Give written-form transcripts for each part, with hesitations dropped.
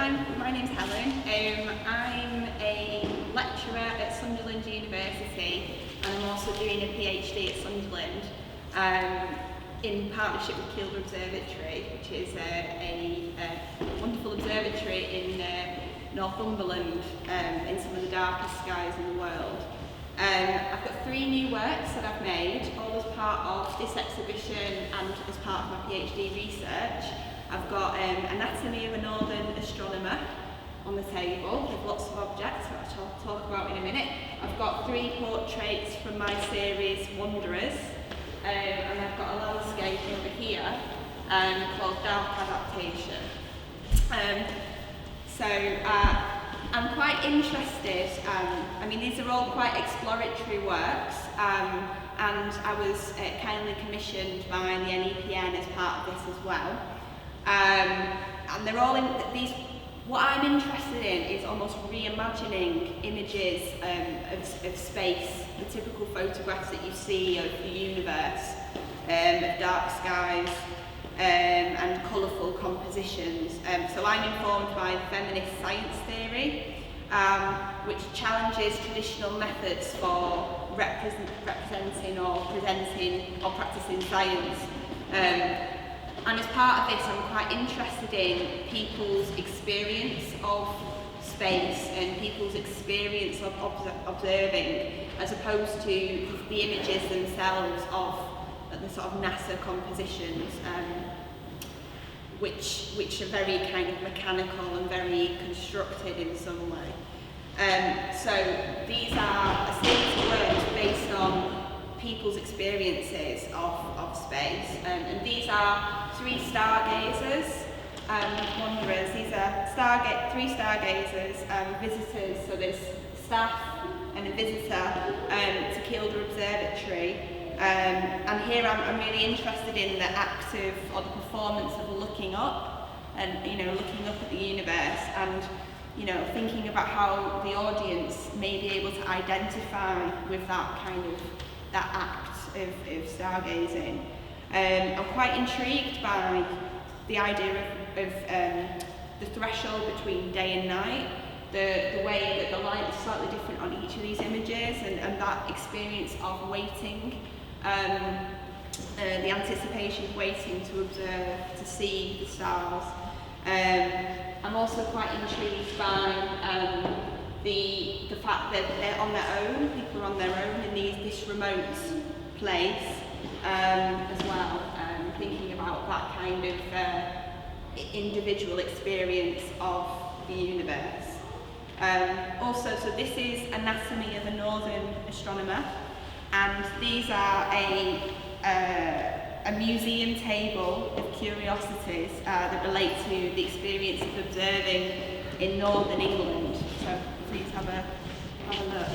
my name's Helen. I'm a lecturer at Sunderland University, and I'm also doing a PhD at Sunderland in partnership with Kielder Observatory, which is a wonderful observatory in Northumberland, in some of the darkest skies in the world. I've got 3 new works that I've made, all as part of this exhibition and as part of my PhD research. I've got Anatomy of a Northern Astronomer on the table with lots of objects, which I'll talk about in a minute. I've got 3 portraits from my series Wanderers, and I've got a landscape over here called Dark Adaptation. I'm quite interested, these are all quite exploratory works, and I was kindly commissioned by the NEPN as part of this as well. And they're all in these. What I'm interested in is almost reimagining images of space, the typical photographs that you see of the universe, of dark skies, and colourful compositions. So I'm informed by feminist science theory, which challenges traditional methods for representing or presenting or practicing science. And as part of this, I'm quite interested in people's experience of space and people's experience of observing, as opposed to the images themselves of the sort of NASA compositions, which are very kind of mechanical and very constructed in some way. So these are a series of works based on people's experiences of space, and these are 3 stargazers, wanderers. These are 3 stargazers, visitors, so there's staff and a visitor to Kielder Observatory, and here I'm really interested in the act of, or the performance of looking up, and looking up at the universe, and thinking about how the audience may be able to identify with that act of stargazing. I'm quite intrigued by the idea of the threshold between day and night, the way that the light is slightly different on each of these images, and that experience of waiting, the anticipation of waiting to observe, to see the stars. I'm also quite intrigued by the fact that they're on their own, people are on their own in this remote place as well, thinking about that kind of individual experience of the universe. Also, so this is Anatomy of a Northern Astronomer, and these are a museum table of curiosities that relate to the experience of observing in northern England. So please have a look.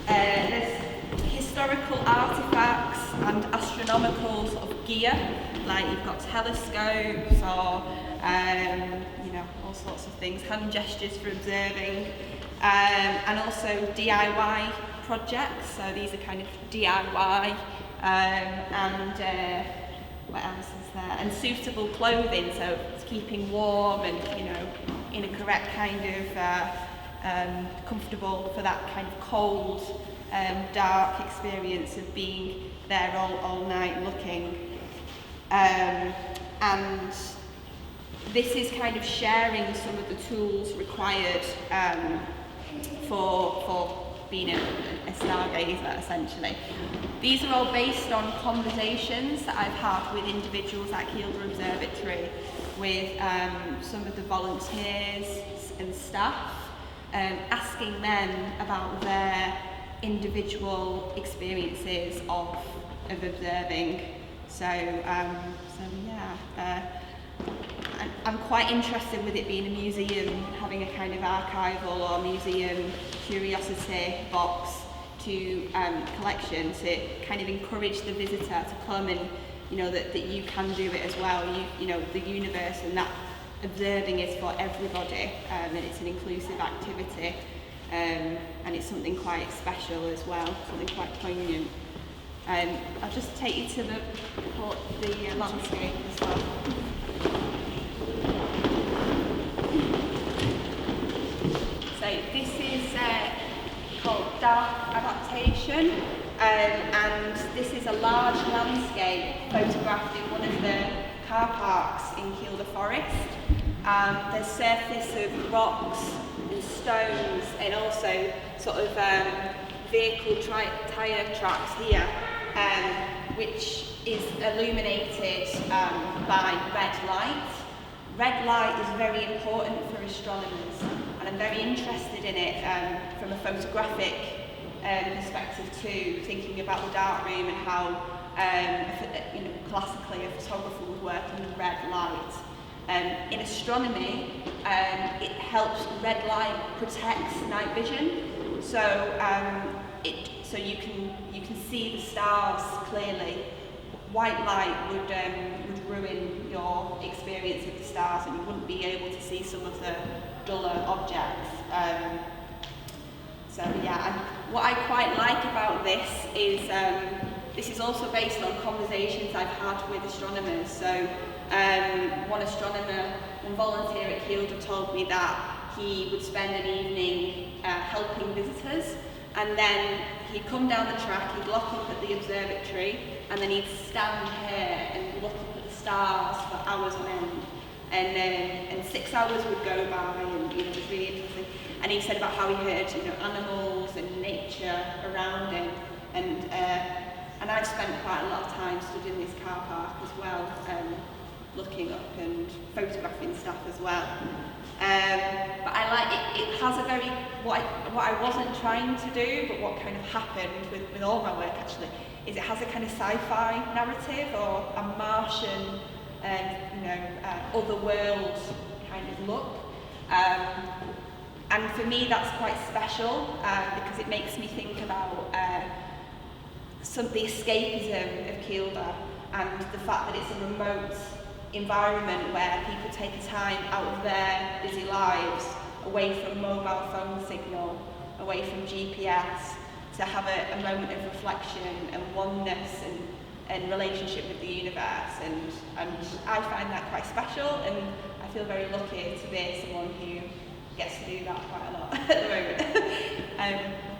There's historical artifacts and astronomical sort of gear, like you've got telescopes or all sorts of things, hand gestures for observing, and also DIY projects. So these are kind of DIY, and what else is there? And suitable clothing, so it's keeping warm and in a correct kind of comfortable for that kind of cold, dark experience of being there all night looking. And this is kind of sharing some of the tools required for being a stargazer, essentially. These are all based on conversations that I've had with individuals at Kielder Observatory, with some of the volunteers and staff, asking them about their individual experiences of observing. So I'm quite interested with it being a museum, having a kind of archival or museum curiosity box to collection, to kind of encourage the visitor to come and that you can do it as well. The universe and that observing is for everybody, and it's an inclusive activity, and it's something quite special as well, something quite poignant. I'll just take you to the landscape as well. this is called Dark Adaptation, and this is a large landscape photographed in one of the car parks in Kielder Forest. There's surface of rocks and stones, and also sort of vehicle tyre tracks here, which is illuminated by red light. Red light is very important for astronomers, and I'm very interested in it from a photographic perspective too, thinking about the dark room and how classically a photographer would work in red light. In astronomy, it helps, red light protects night vision, so you can see the stars clearly. White light would ruin your experience of the stars, and you wouldn't be able to see some of the duller objects. So yeah, and what I quite like about this is also based on conversations I've had with astronomers. So one volunteer at Kielder told me that he would spend an evening helping visitors, and then he'd come down the track, he'd look up at the observatory, and then he'd stand here and look up at the stars for hours on end. And 6 hours would go by, and it was really interesting. And he said about how he heard animals and nature around him, and I've spent quite a lot of time studying this car park as well, looking up and photographing stuff as well. But I like it. It has a very what I wasn't trying to do, but what kind of happened with all my work actually is it has a kind of sci-fi narrative or a Martian, other world kind of look. And for me, that's quite special because it makes me think about the escapism of Kielder and the fact that it's a remote environment where people take a time out of their busy lives, away from mobile phone signal, away from GPS, to have a moment of reflection and oneness and relationship with the universe. And I find that quite special, and I feel very lucky to be someone who gets to do that quite a lot at the moment.